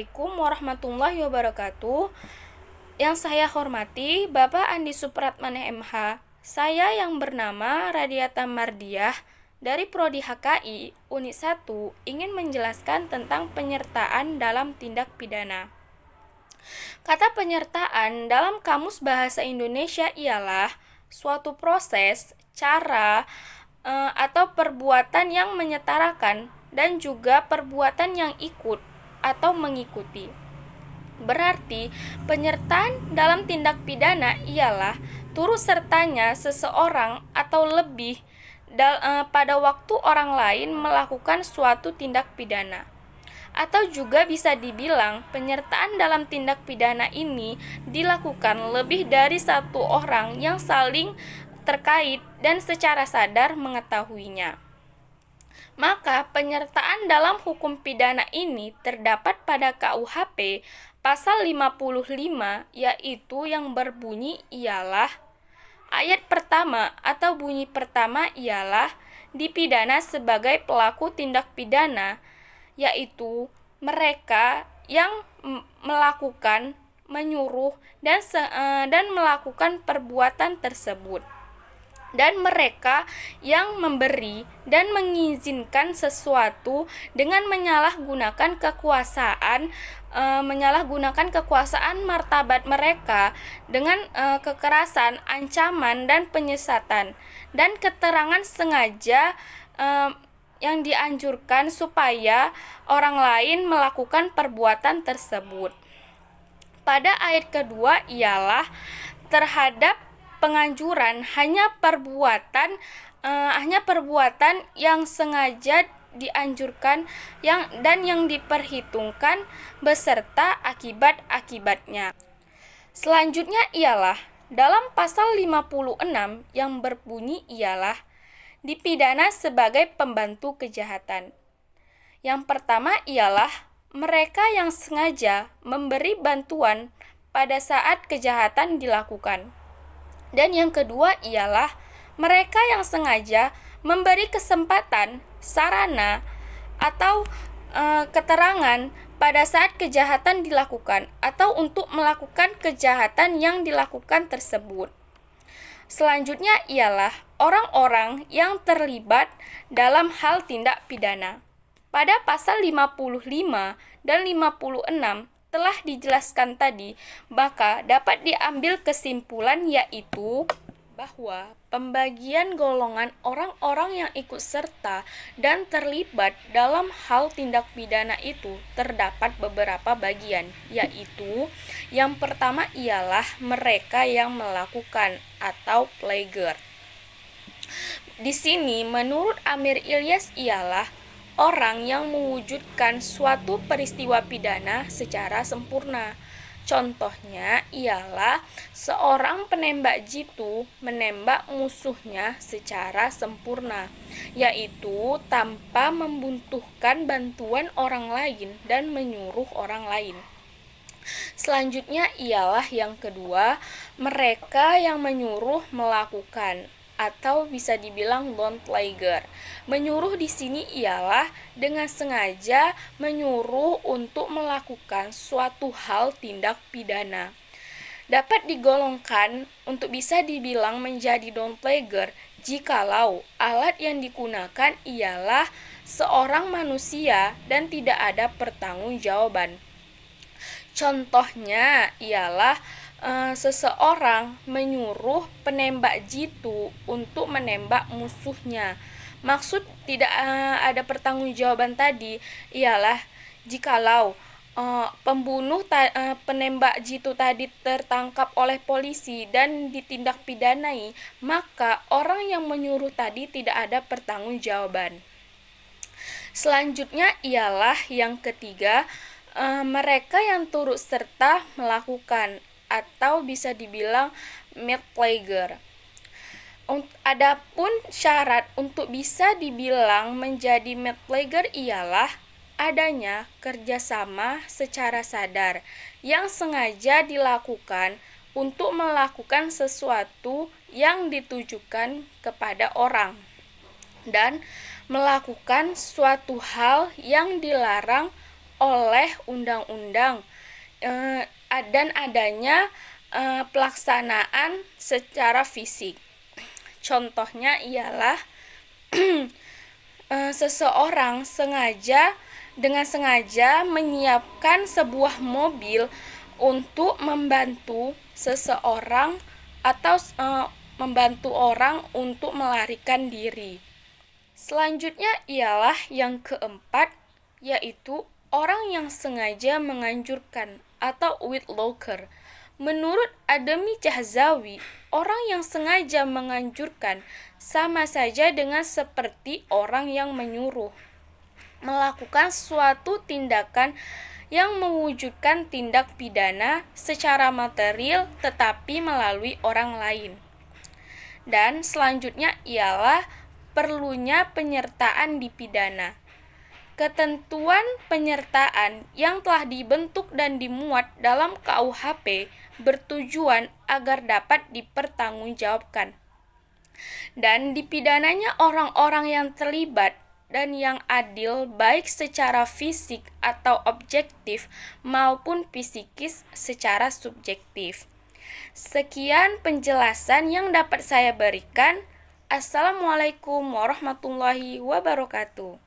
Assalamualaikum warahmatullahi wabarakatuh. Yang saya hormati Bapak Andi Supratman MH. Saya yang bernama Radiata Mardiah dari Prodi HKI Unit 1 ingin menjelaskan tentang penyertaan dalam tindak pidana. Kata penyertaan dalam Kamus Bahasa Indonesia ialah suatu proses, cara, atau perbuatan yang menyetarakan dan juga perbuatan yang ikut atau mengikuti. Berarti, penyertaan dalam tindak pidana ialah turut sertanya seseorang atau lebih pada waktu orang lain melakukan suatu tindak pidana. Atau juga bisa dibilang penyertaan dalam tindak pidana ini dilakukan lebih dari satu orang yang saling terkait dan secara sadar mengetahuinya. Maka penyertaan dalam hukum pidana ini terdapat pada KUHP pasal 55, yaitu yang berbunyi ialah ayat pertama atau bunyi pertama ialah dipidana sebagai pelaku tindak pidana, yaitu mereka yang melakukan, menyuruh dan melakukan perbuatan tersebut, dan mereka yang memberi dan mengizinkan sesuatu dengan menyalahgunakan kekuasaan martabat mereka dengan kekerasan, ancaman, dan penyesatan, dan keterangan sengaja yang dianjurkan supaya orang lain melakukan perbuatan tersebut. Pada ayat kedua ialah terhadap penganjuran hanya perbuatan yang sengaja dianjurkan dan yang diperhitungkan beserta akibat-akibatnya. Selanjutnya ialah dalam pasal 56 yang berbunyi ialah dipidana sebagai pembantu kejahatan. Yang pertama ialah mereka yang sengaja memberi bantuan pada saat kejahatan dilakukan. Dan yang kedua ialah mereka yang sengaja memberi kesempatan, sarana, atau keterangan pada saat kejahatan dilakukan atau untuk melakukan kejahatan yang dilakukan tersebut. Selanjutnya ialah orang-orang yang terlibat dalam hal tindak pidana. Pada pasal 55 dan 56 telah dijelaskan tadi, maka dapat diambil kesimpulan yaitu bahwa pembagian golongan orang-orang yang ikut serta dan terlibat dalam hal tindak pidana itu terdapat beberapa bagian, yaitu yang pertama ialah mereka yang melakukan atau plagiar. Di sini menurut Amir Ilyas ialah orang yang mewujudkan suatu peristiwa pidana secara sempurna. Contohnya ialah seorang penembak jitu menembak musuhnya secara sempurna, yaitu tanpa membutuhkan bantuan orang lain dan menyuruh orang lain. Selanjutnya ialah yang kedua, mereka yang menyuruh melakukan atau bisa dibilang don't plagiar. Menyuruh di sini ialah dengan sengaja menyuruh untuk melakukan suatu hal tindak pidana. Dapat digolongkan untuk bisa dibilang menjadi don't plagiar jikalau alat yang digunakan ialah seorang manusia dan tidak ada pertanggungjawaban. Contohnya ialah seseorang menyuruh penembak jitu untuk menembak musuhnya. Maksud tidak ada pertanggungjawaban tadi ialah jikalau penembak jitu tadi tertangkap oleh polisi dan ditindak pidanai, maka orang yang menyuruh tadi tidak ada pertanggungjawaban. Selanjutnya ialah yang ketiga, mereka yang turut serta melakukan atau bisa dibilang made plagiar. Adapun syarat untuk bisa dibilang menjadi made plagiar ialah adanya kerjasama secara sadar yang sengaja dilakukan untuk melakukan sesuatu yang ditujukan kepada orang dan melakukan suatu hal yang dilarang oleh undang-undang dan adanya pelaksanaan secara fisik. Contohnya ialah seseorang dengan sengaja menyiapkan sebuah mobil untuk membantu seseorang atau membantu orang untuk melarikan diri. Selanjutnya ialah yang keempat, yaitu orang yang sengaja menganjurkan atau witlocker. Menurut Ademi Jahzawi, orang yang sengaja menganjurkan sama saja dengan seperti orang yang menyuruh melakukan suatu tindakan yang mewujudkan tindak pidana secara material tetapi melalui orang lain. Dan selanjutnya ialah perlunya penyertaan di pidana. Ketentuan penyertaan yang telah dibentuk dan dimuat dalam KUHP bertujuan agar dapat dipertanggungjawabkan dan dipidananya orang-orang yang terlibat dan yang adil baik secara fisik atau objektif maupun psikis secara subjektif. Sekian penjelasan yang dapat saya berikan. Assalamualaikum warahmatullahi wabarakatuh.